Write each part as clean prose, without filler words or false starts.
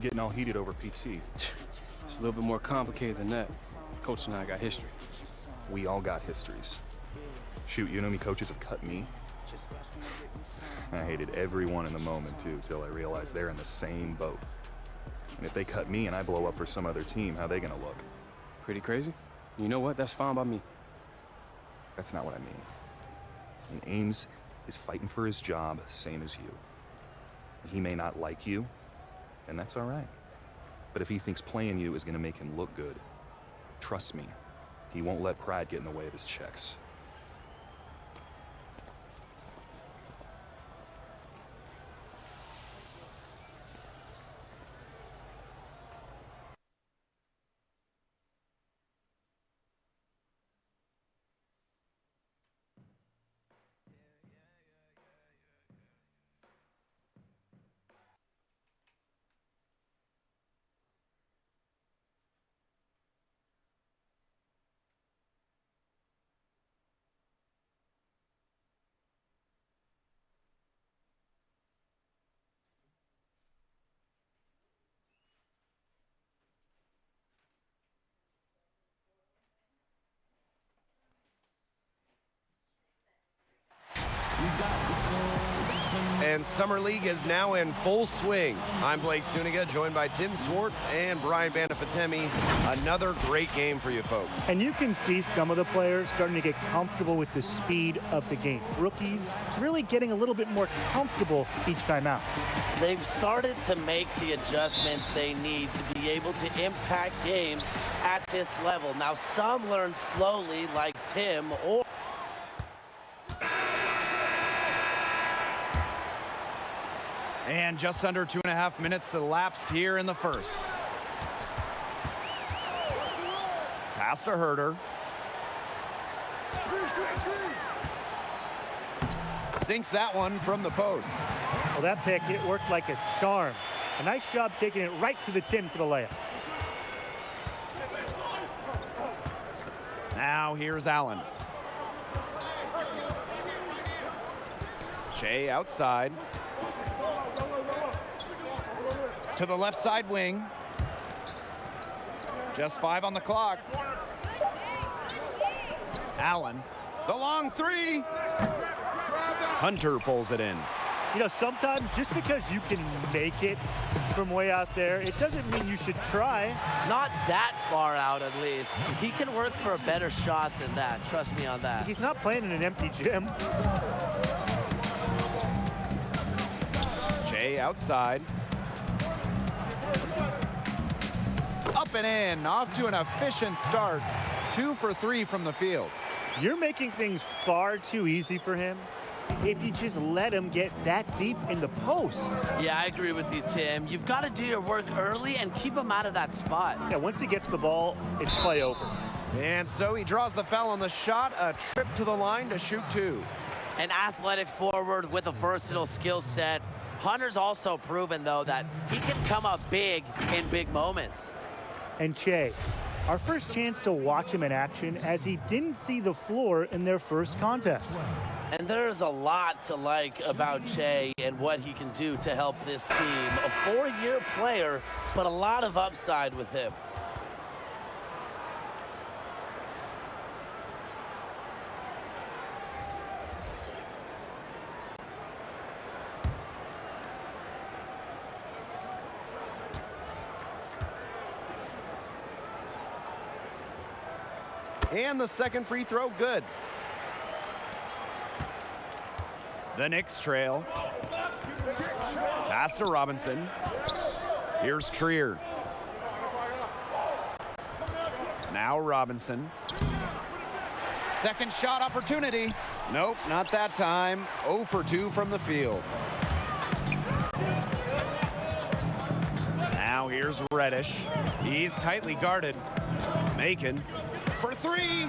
getting all heated over PT. It's a little bit more complicated than that. Coach and I got history. We all got histories. Shoot, you know how many coaches have cut me? I hated everyone in the moment, too, till I realized they're in the same boat. And if they cut me and I blow up for some other team, how they gonna look? Pretty crazy? You know what? That's fine by me. That's not what I mean. And Ames is fighting for his job, same as you. He may not like you, and that's all right. But if he thinks playing you is gonna make him look good, trust me, he won't let pride get in the way of his checks. And Summer League is now in full swing. I'm Blake Suniga, joined by Tim Swartz and Brian Banafatemi. Another great game for you folks. And you can see some of the players starting to get comfortable with the speed of the game. Rookies really getting a little bit more comfortable each time out. They've started to make the adjustments they need to be able to impact games at this level. Now, some learn slowly, like Tim, or And just under 2.5 minutes elapsed here in the first. Pass to Herter. Sinks that one from the post. Well, that pick, it worked like a charm. A nice job taking it right to the tin for the layup. Now here's Allen. Shea outside. To the left side wing. Just 5 on the clock. Allen. The long three. Hunter pulls it in. You know, sometimes just because you can make it from way out there, it doesn't mean you should try. not that far out at least. He can work for a better shot than that. Trust me on that. He's not playing in an empty gym. Shea outside. Up and in, off to an efficient start. 2 for 3 from the field. You're making things far too easy for him if you just let him get that deep in the post. Yeah, I agree with you, Tim. You've got to do your work early and keep him out of that spot. Yeah, once he gets the ball, it's play over. And so he draws the foul on the shot, a trip to the line to shoot 2. An athletic forward with a versatile skill set. Hunter's also proven, though, that he can come up big in big moments. And Che, our first chance to watch him in action as he didn't see the floor in their first contest. And there's a lot to like about Che and what he can do to help this team. A 4-year player, but a lot of upside with him. And the second free throw, good. The Knicks trail. Pass to Robinson. Here's Trier. Now Robinson. Second shot opportunity. Nope, not that time. 0 for 2 from the field. Now here's Reddish. He's tightly guarded. Macon for 3.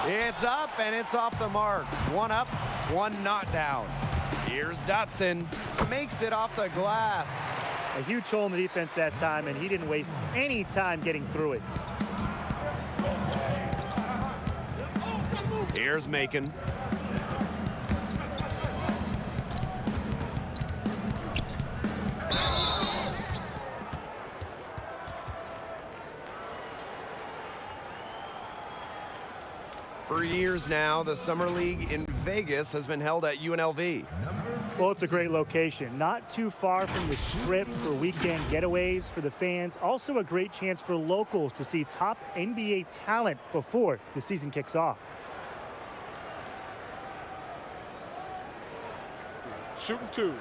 It's up and it's off the mark. 1 up, 1 not down. Here's Dotson. Makes it off the glass. A huge hole in the defense that time, and he didn't waste any time getting through it. Here's Macon. For years now, the Summer League in Vegas has been held at UNLV. Well, it's a great location. Not too far from the Strip for weekend getaways for the fans. Also a great chance for locals to see top NBA talent before the season kicks off. Shooting 2.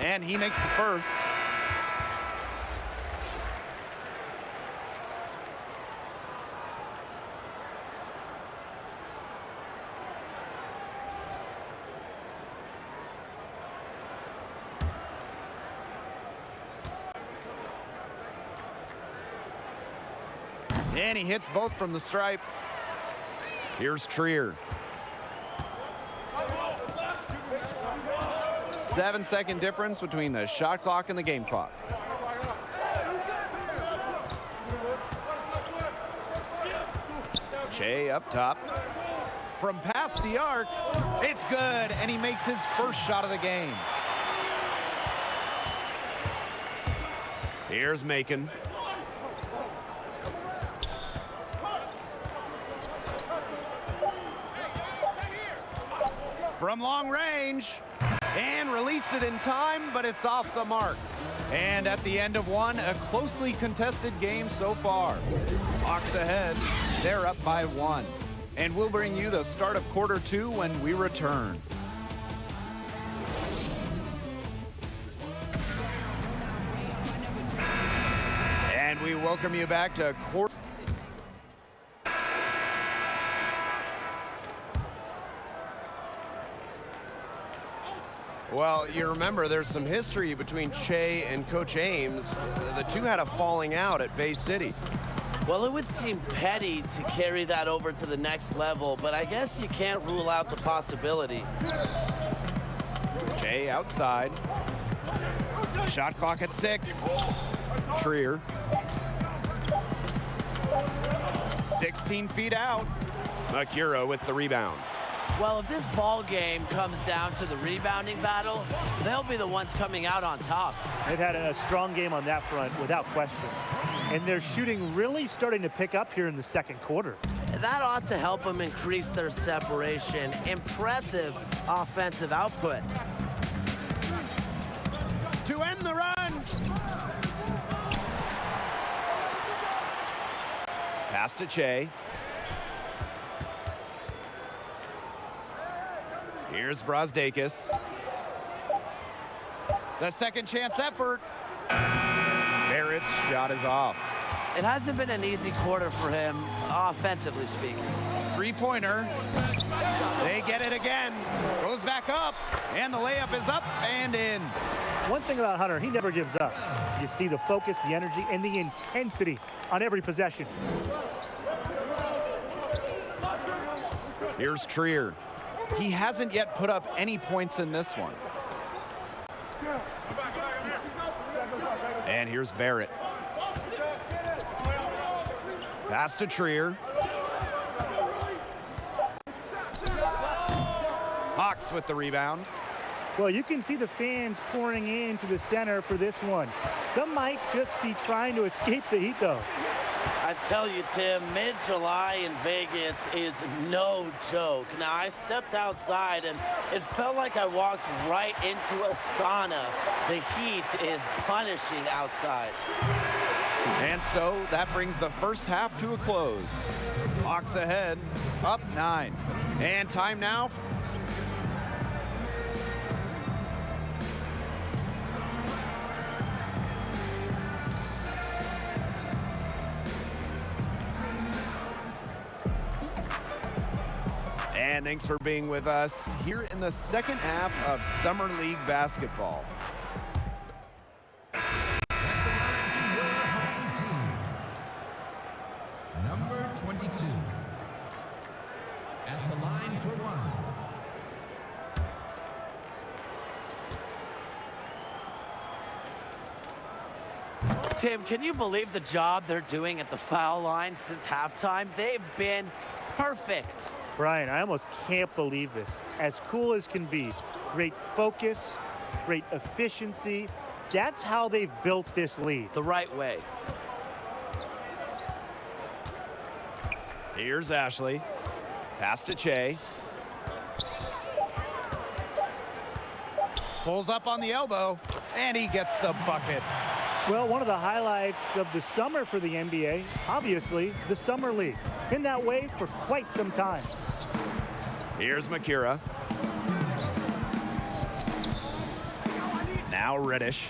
And he makes the first. And he hits both from the stripe. Here's Trier. 7-second difference between the shot clock and the game clock. Shea up top. From past the arc, it's good, and he makes his first shot of the game. Here's Macon. From long range, and released it in time, but it's off the mark. And at the end of one, a closely contested game so far. Hawks ahead, they're up by 1. And we'll bring you the start of quarter 2 when we return. And we welcome you back to quarter. Well, you remember there's some history between Che and Coach Ames. The two had a falling out at Bay City. Well, it would seem petty to carry that over to the next level, but I guess you can't rule out the possibility. Che outside. Shot clock at 6. Trier. 16 feet out. Akira with the rebound. Well, if this ball game comes down to the rebounding battle, they'll be the ones coming out on top. They've had a strong game on that front without question. And their shooting really starting to pick up here in the second quarter. That ought to help them increase their separation. Impressive offensive output. To end the run. Pass to Che. Here's Brosdakis. The second chance effort. Barrett's shot is off. It hasn't been an easy quarter for him, offensively speaking. Three-pointer. They get it again. Goes back up, and the layup is up and in. One thing about Hunter, he never gives up. You see the focus, the energy, and the intensity on every possession. Here's Trier. He hasn't yet put up any points in this one. And here's Barrett. Pass to Trier. Hawks with the rebound. Well, you can see the fans pouring into the center for this one. Some might just be trying to escape the heat, though. I tell you, Tim, mid-July in Vegas is no joke. Now, I stepped outside, and it felt like I walked right into a sauna. The heat is punishing outside. And so that brings the first half to a close. Hawks ahead, up 9. And time now. And thanks for being with us here in the second half of Summer League basketball. Number 22. At the line for one. Tim, can you believe the job they're doing at the foul line since halftime? They've been perfect. Brian, I almost can't believe this. As cool as can be. Great focus, great efficiency. That's how they've built this lead. The right way. Here's Ashley. Pass to Che. Pulls up on the elbow, and he gets the bucket. Well, one of the highlights of the summer for the NBA, obviously, the Summer League. Been that way for quite some time. Here's Makira. Now Reddish.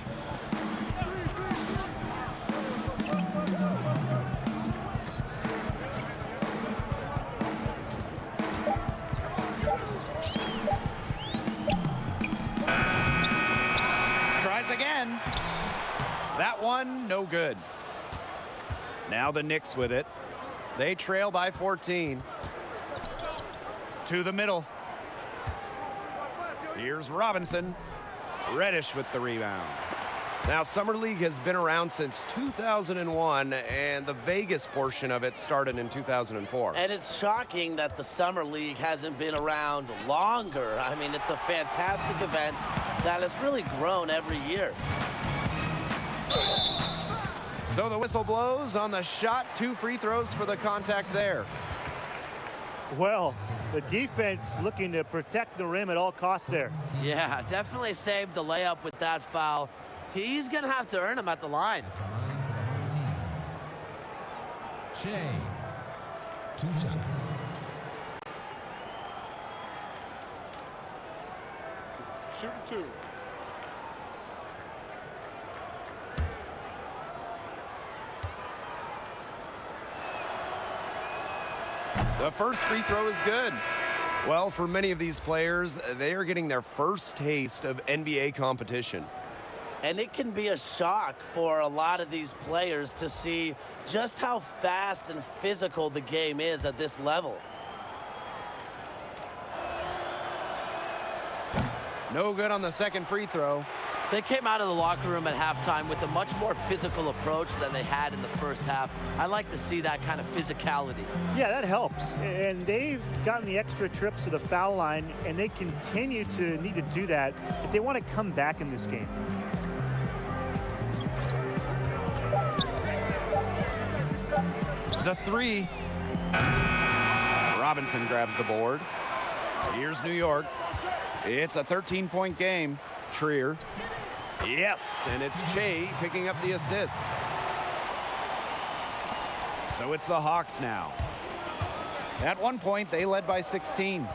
Tries again. That one, no good. Now the Knicks with it. They trail by 14. To the middle. Here's Robinson. Reddish with the rebound. Now, Summer League has been around since 2001, and the Vegas portion of it started in 2004. And it's shocking that the Summer League hasn't been around longer. I mean, it's a fantastic event that has really grown every year. So the whistle blows on the shot. 2 free throws for the contact there. Well, the defense looking to protect the rim at all costs there. Yeah, definitely saved the layup with that foul. He's going to have to earn them at the line. Shea. 2 shots. Shooting 2. The first free throw is good. Well, for many of these players, they are getting their first taste of NBA competition. And it can be a shock for a lot of these players to see just how fast and physical the game is at this level. No good on the second free throw. They came out of the locker room at halftime with a much more physical approach than they had in the first half. I like to see that kind of physicality. Yeah, that helps. And they've gotten the extra trips to the foul line, and they continue to need to do that if they want to come back in this game. The 3. Robinson grabs the board. Here's New York. It's a 13-point game. Trier. Yes, and it's Che picking up the assist. So it's the Hawks now. At one point, they led by 16.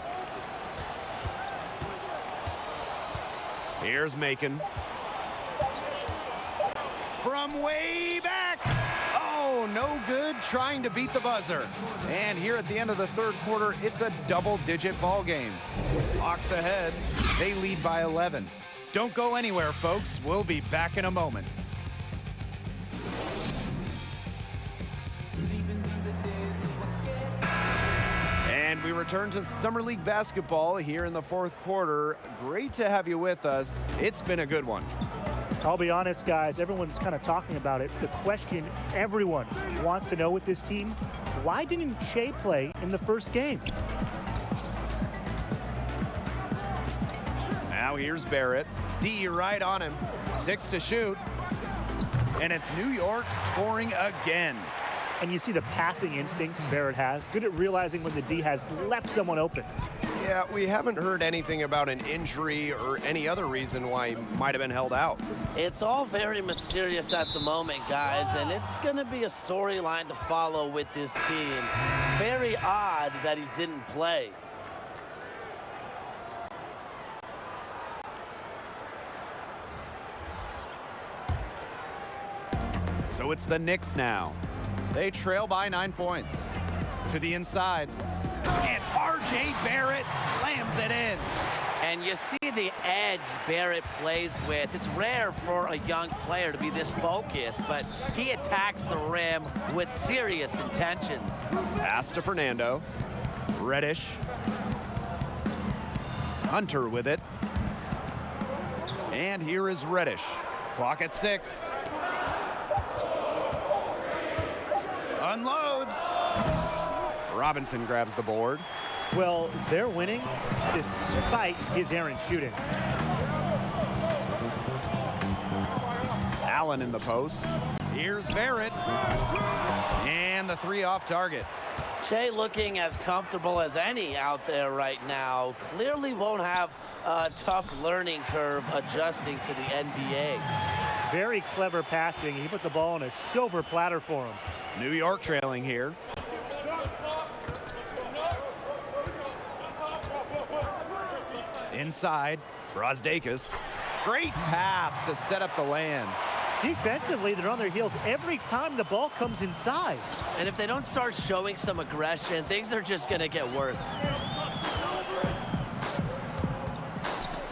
Here's Macon. From way back. Oh, no good, trying to beat the buzzer. And here at the end of the third quarter, it's a double-digit ball game. Hawks ahead. They lead by 11. Don't go anywhere, folks. We'll be back in a moment. And we return to Summer League basketball here in the fourth quarter. Great to have you with us. It's been a good one. I'll be honest, guys, everyone's kind of talking about it. The question everyone wants to know with this team, why didn't Che play in the first game? Now here's Barrett. D right on him. 6 to shoot. And it's New York scoring again. And you see the passing instincts Barrett has. Good at realizing when the D has left someone open. Yeah, we haven't heard anything about an injury or any other reason why he might have been held out. It's all very mysterious at the moment, guys, and it's going to be a storyline to follow with this team. Very odd that he didn't play. So it's the Knicks now. They trail by 9 points. To the inside. And R.J. Barrett slams it in. And you see the edge Barrett plays with. It's rare for a young player to be this focused, but he attacks the rim with serious intentions. Pass to Fernando. Reddish. Hunter with it. And here is Reddish. Clock at 6. Unloads. Robinson grabs the board. Well, they're winning despite his errant shooting. Allen in the post. Here's Barrett. And the three off target. Shea looking as comfortable as any out there right now. Clearly won't have a tough learning curve adjusting to the NBA. Very clever passing. He put the ball on a silver platter for him. New York trailing here. Inside, Brazdeikis. Great pass to set up the land. Defensively, they're on their heels every time the ball comes inside. And if they don't start showing some aggression, things are just going to get worse.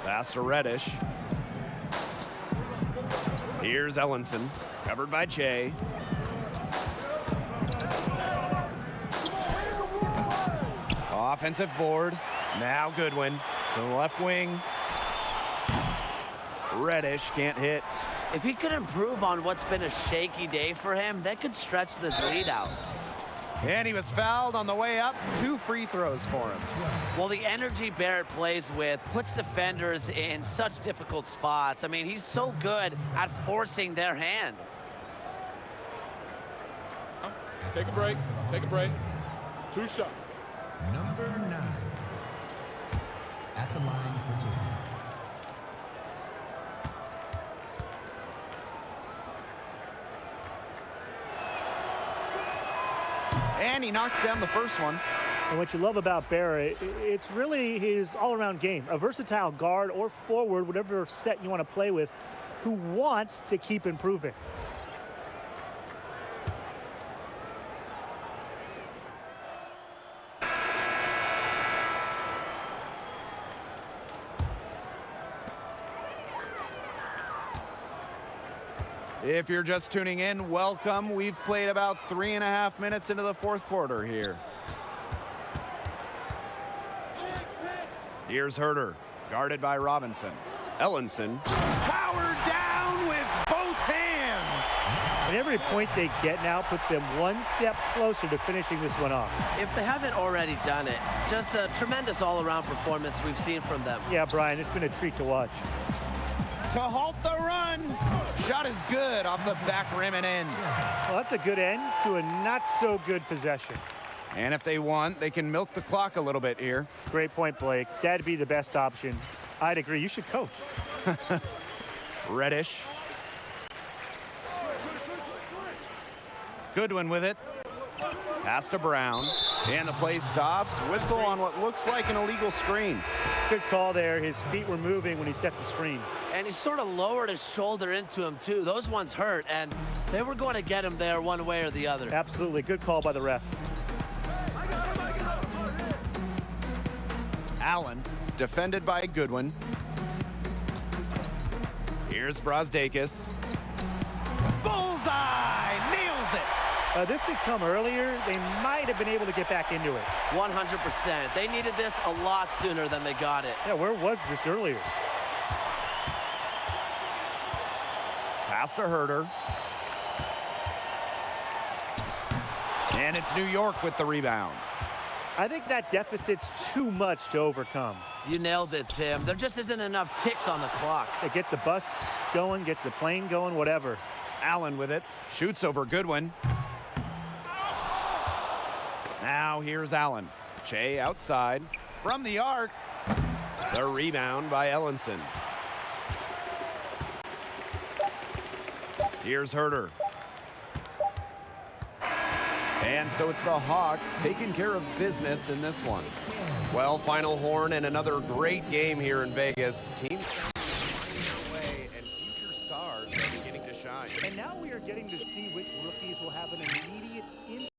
Pass to Reddish. Here's Ellenson, covered by Che. Offensive board. Now Goodwin to the left wing. Reddish can't hit. If he could improve on what's been a shaky day for him, that could stretch this lead out. And he was fouled on the way up. 2 free throws for him. Well, the energy Barrett plays with puts defenders in such difficult spots. I mean, he's so good at forcing their hand. Take a break. Take a break. 2 shots. Number 9. At the line for 2. And he knocks down the first one. And what you love about Barrett, it's really his all-around game. A versatile guard or forward, whatever set you want to play with, who wants to keep improving. If you're just tuning in, welcome. We've played about 3.5 minutes into the fourth quarter here. Here's Herter, guarded by Robinson. Ellenson, powered down with both hands. And every point they get now puts them one step closer to finishing this one off. If they haven't already done it, just a tremendous all-around performance we've seen from them. Yeah, Brian, it's been a treat to watch. To halt the run. Shot is good off the back rim and in. Well, that's a good end to a not-so-good possession. And if they want, they can milk the clock a little bit here. Great point, Blake. That'd be the best option. I'd agree. You should coach. Reddish. Goodwin with it. Pass to Brown. And the play stops. Whistle on what looks like an illegal screen. Good call there. His feet were moving when he set the screen. And he sort of lowered his shoulder into him, too. Those ones hurt, and they were going to get him there one way or the other. Absolutely. Good call by the ref. Allen, defended by Goodwin. Here's Brazdeikis. Bullseye! Nails it! This had come earlier. They might have been able to get back into it. 100%. They needed this a lot sooner than they got it. Yeah, where was this earlier? Pass to Herter. And it's New York with the rebound. I think that deficit's too much to overcome. You nailed it, Tim. There just isn't enough ticks on the clock. They get the bus going, get the plane going, whatever. Allen with it. Shoots over Goodwin. Now here's Allen. Che outside. From the arc. The rebound by Ellenson. Here's Herter. And so it's the Hawks taking care of business in this one. Well, final horn and another great game here in Vegas. Teams away and future stars are beginning to shine. And now we are getting to see which rookies will have an immediate impact.